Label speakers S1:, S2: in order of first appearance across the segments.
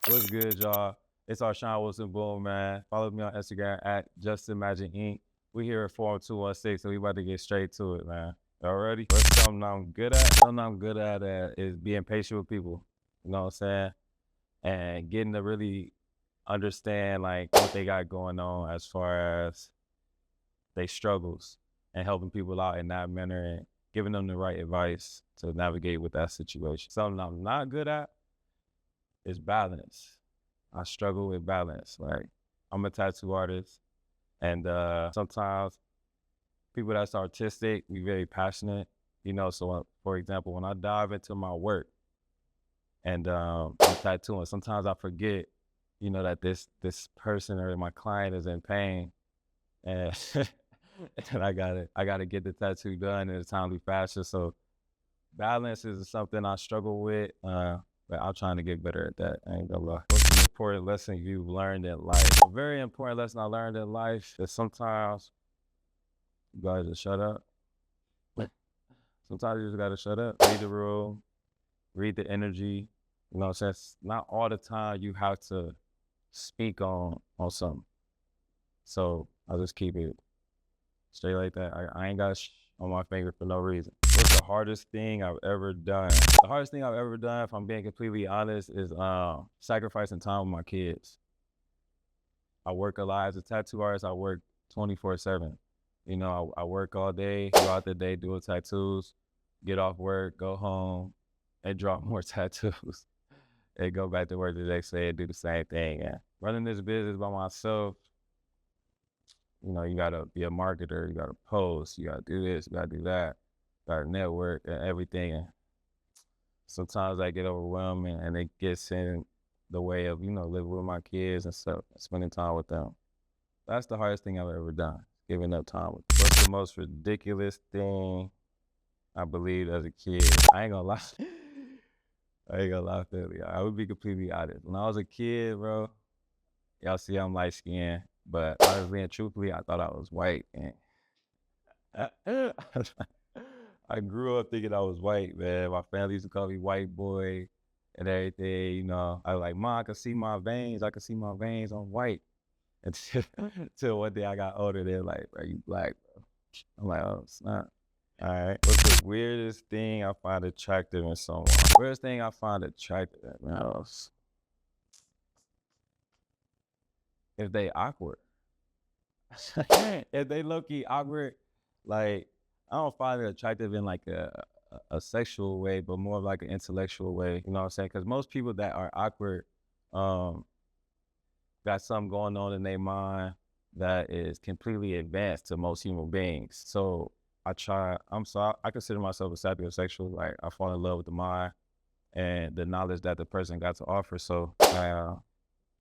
S1: What's good, y'all? It's Ashaun Wilson, boom, man. Follow me on Instagram at Just Imagine Inc. We here at Forum 216, so we about to get straight to it, man. Y'all ready? What's something I'm good at? Something I'm good at is being patient with people. You know what I'm saying? And getting to really understand like what they got going on as far as they struggles and helping people out in that manner and giving them the right advice to navigate with that situation. Something I'm not good at is balance. I struggle with balance. Like I'm a tattoo artist, and sometimes people that's artistic, we very passionate, you know. So, for example, when I dive into my work and I'm tattooing, sometimes I forget, you know, that this person or my client is in pain, and and I gotta get the tattoo done in a timely fashion. So balance is something I struggle with, but I'm trying to get better at that. I ain't gonna lie. What's an important lesson you've learned in life? A very important lesson I learned in life is sometimes you gotta just shut up. Sometimes you just gotta shut up. Read the room, read the energy. You know, since not all the time you have to speak on something. So I just keep it straight like that. I ain't got on my finger for no reason. What's the hardest thing I've ever done? The hardest thing I've ever done, if I'm being completely honest, is sacrificing time with my kids. I work a lot as a tattoo artist. I work 24/7. You know, I work all day, throughout the day, doing tattoos. Get off work, go home, and draw more tattoos, and go back to work the next day and do the same thing. And running this business by myself, you know, you gotta be a marketer, you gotta post, you gotta do this, you gotta do that, you gotta network and everything. And sometimes I get overwhelming and it gets in the way of, you know, living with my kids and stuff, spending time with them. That's the hardest thing I've ever done, giving up time with them. What's the most ridiculous thing I believed as a kid? I ain't gonna lie. I ain't gonna lie, Philly. I would be completely honest. When I was a kid, bro, y'all see I'm light skinned, but honestly and truthfully, I thought I was white. And I grew up thinking I was white, man. My family used to call me white boy and everything, you know. I was like, Mom, I can see my veins. I can see my veins. I'm white. Until one day I got older, they're like, bro, you black, bro. I'm like, oh, it's not. All right. What's the weirdest thing I find attractive in someone? Weirdest thing I find attractive, man, if they awkward. If they low key awkward, like I don't find it attractive in like a sexual way, but more of like an intellectual way. You know what I'm saying? Because most people that are awkward, um, got something going on in their mind that is completely advanced to most human beings. So I consider myself a sapiosexual. Like I fall in love with the mind and the knowledge that the person got to offer. So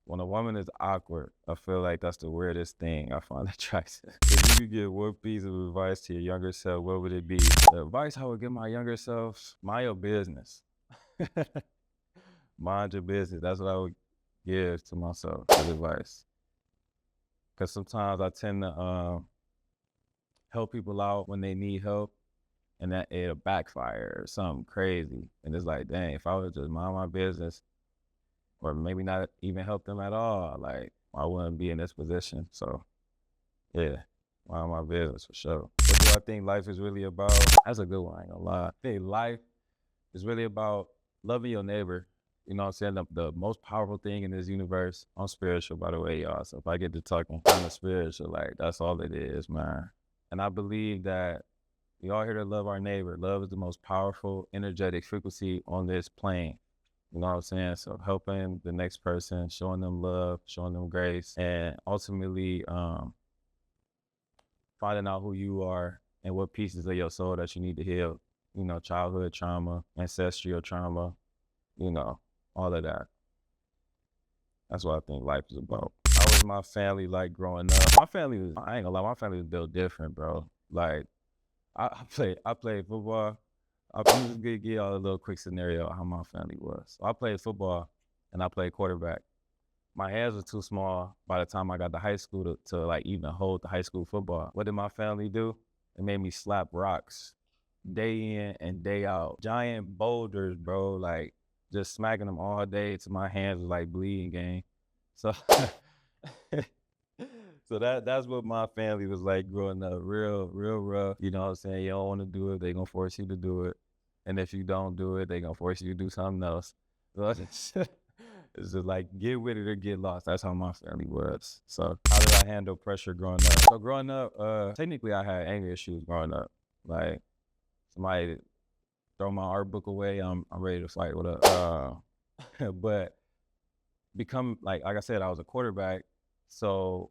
S1: when a woman is awkward, I feel like that's the weirdest thing I find attractive. If you could give one piece of advice to your younger self, what would it be? The advice I would give my younger self, mind your business. Mind your business. That's what I would give to myself as advice. Because sometimes I tend to help people out when they need help, and that it'll backfire or something crazy. And it's like, dang, if I would just mind my business, or maybe not even help them at all, like I wouldn't be in this position. So yeah, mind my business for sure. What do I think life is really about? That's a good one, I ain't gonna lie. I think life is really about loving your neighbor. You know what I'm saying? The most powerful thing in this universe. I'm spiritual, by the way, y'all. So if I get to talking kind of spiritual, like that's all it is, man. And I believe that we all here to love our neighbor. Love is the most powerful, energetic frequency on this plane. You know what I'm saying? So helping the next person, showing them love, showing them grace, and ultimately finding out who you are and what pieces of your soul that you need to heal. You know, childhood trauma, ancestral trauma, you know, all of that. That's what I think life is about. How was my family like growing up? My family was, I ain't gonna lie, my family was built different, bro. Like, I played football. I'm just gonna give y'all a little quick scenario of how my family was. So I played football and I played quarterback. My hands were too small by the time I got to high school to like even hold the high school football. What did my family do? It made me slap rocks day in and day out. Giant boulders, bro. Like just smacking them all day till my hands was like bleeding, gang. So so that's what my family was like growing up, real rough. You know what I'm saying? You don't want to do it, they gonna force you to do it. And if you don't do it, they gonna force you to do something else. So it's just like get with it or get lost. That's how my family was. So how did I handle pressure growing up? So growing up, technically I had anger issues growing up. Like somebody throw my art book away, I'm ready to fight with a but become like I said, I was a quarterback. So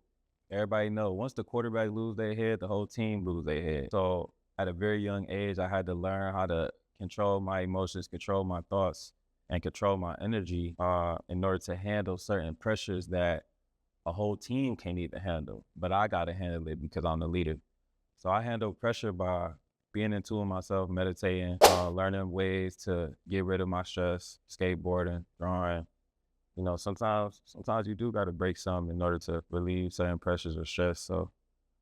S1: everybody know once the quarterback lose their head, the whole team lose their head. So at a very young age, I had to learn how to control my emotions, control my thoughts, and control my energy in order to handle certain pressures that a whole team can't even handle. But I got to handle it because I'm the leader. So I handle pressure by being in tune with myself, meditating, learning ways to get rid of my stress, skateboarding, drawing. You know, sometimes you do got to break some in order to relieve certain pressures or stress. So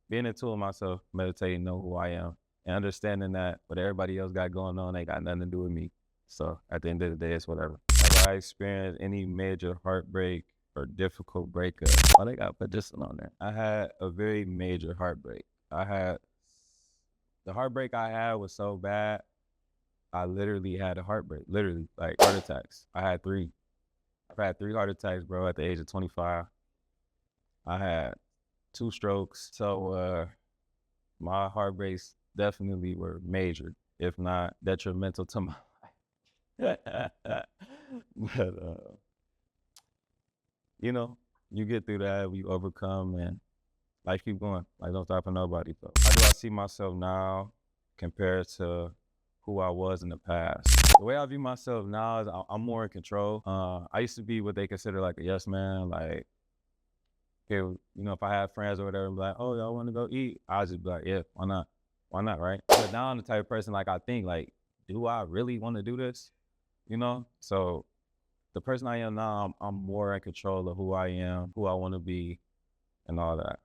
S1: being in tune with myself, meditating, know who I am, and understanding that what everybody else got going on ain't got nothing to do with me. So at the end of the day, it's whatever. Have I experienced any major heartbreak or difficult breakup? Oh, they got to put this one on there. I had a very major heartbreak. The heartbreak I had was so bad, I literally had a heartbreak, literally, like heart attacks. I had 3. I've had 3 heart attacks, bro, at the age of 25. I had 2 strokes. So my heartbreaks definitely were major, if not detrimental to my life. But, you know, you get through that, we overcome, and life keep going. Like, don't stop for nobody. So how do I see myself now compared to who I was in the past? The way I view myself now is I'm more in control. I used to be what they consider like a yes man. Like, you know, if I have friends or whatever, I'm like, oh, y'all want to go eat? I'll just be like, yeah, why not? Why not, right? But now I'm the type of person, like, I think, like, do I really want to do this? You know? So the person I am now, I'm more in control of who I am, who I want to be, and all that.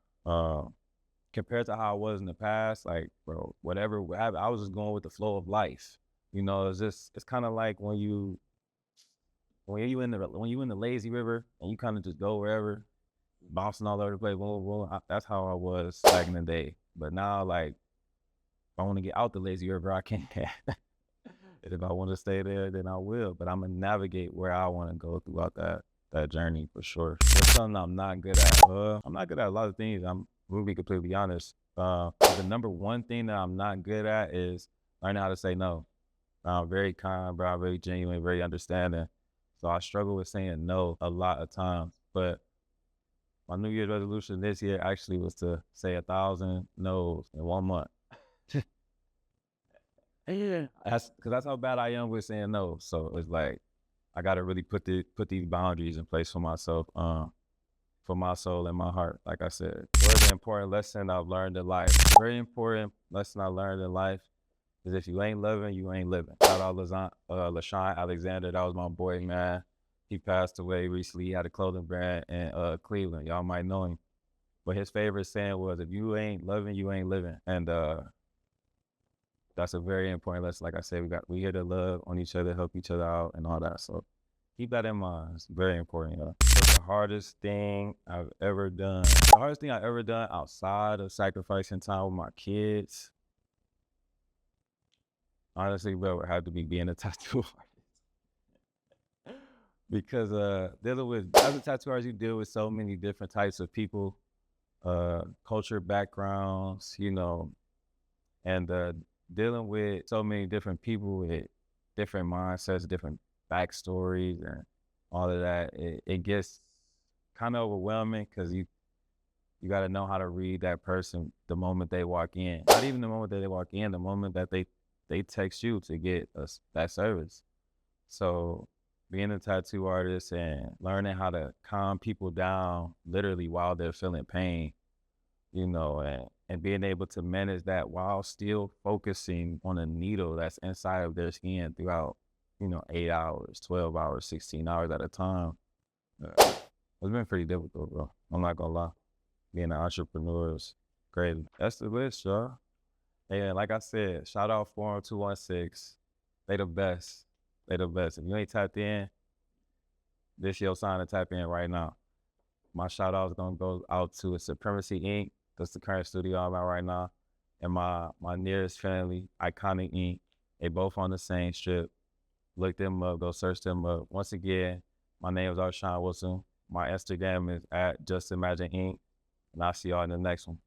S1: Compared to how I was in the past, like, bro, whatever happened, I was just going with the flow of life. You know, it's kind of like when you in the lazy river and you kind of just go wherever, bouncing all over the place. That's how I was back in the day. But now, like, if I want to get out the lazy river, I can. And if I want to stay there, then I will. But I'm gonna navigate where I want to go throughout that journey for sure. There's something I'm not good at. I'm not good at a lot of things. I'm gonna be completely honest. The number one thing that I'm not good at is learning how to say no. I'm very kind, bro. I'm very genuine, very understanding. So I struggle with saying no a lot of times. But my New Year's resolution this year actually was to say 1,000 no's in 1 month. Yeah, that's how bad I am with saying no. So it's like I gotta really put these boundaries in place for myself, for my soul and my heart. Like I said, what is an important lesson I've learned in life? Very important lesson I learned in life is if you ain't loving, you ain't living. Shout out Ashaun Alexander. That was my boy, man. He passed away recently. He had a clothing brand in Cleveland. Y'all might know him. But his favorite saying was, if you ain't loving, you ain't living. And that's a very important lesson. Like I said, we here to love on each other, help each other out, and all that. So keep that in mind. It's very important, y'all. What's the hardest thing I've ever done? The hardest thing I've ever done outside of sacrificing time with my kids, honestly, bro, would have to be being a tattoo artist. Because dealing with, as a tattoo artist, you deal with so many different types of people, culture backgrounds, you know, and dealing with so many different people with different mindsets, different backstories, and all of that, it gets kind of overwhelming because you got to know how to read that person the moment they walk in. Not even the moment that they walk in, the moment that they text you to get that service. So being a tattoo artist and learning how to calm people down literally while they're feeling pain, you know, and being able to manage that while still focusing on a needle that's inside of their skin throughout, you know, 8 hours, 12 hours, 16 hours at a time. It's been pretty difficult, bro. I'm not gonna lie. Being an entrepreneur is great. That's the list, y'all. And like I said, shout out 40216. They the best. They the best. If you ain't tapped in, this your sign to tap in right now. My shout out is gonna go out to Supremacy Inc. That's the current studio I'm at right now. And my nearest family, Iconic Inc. They both on the same strip. Look them up, go search them up. Once again, my name is Ashaun Wilson. My Instagram is at Just Imagine Inc. And I'll see y'all in the next one.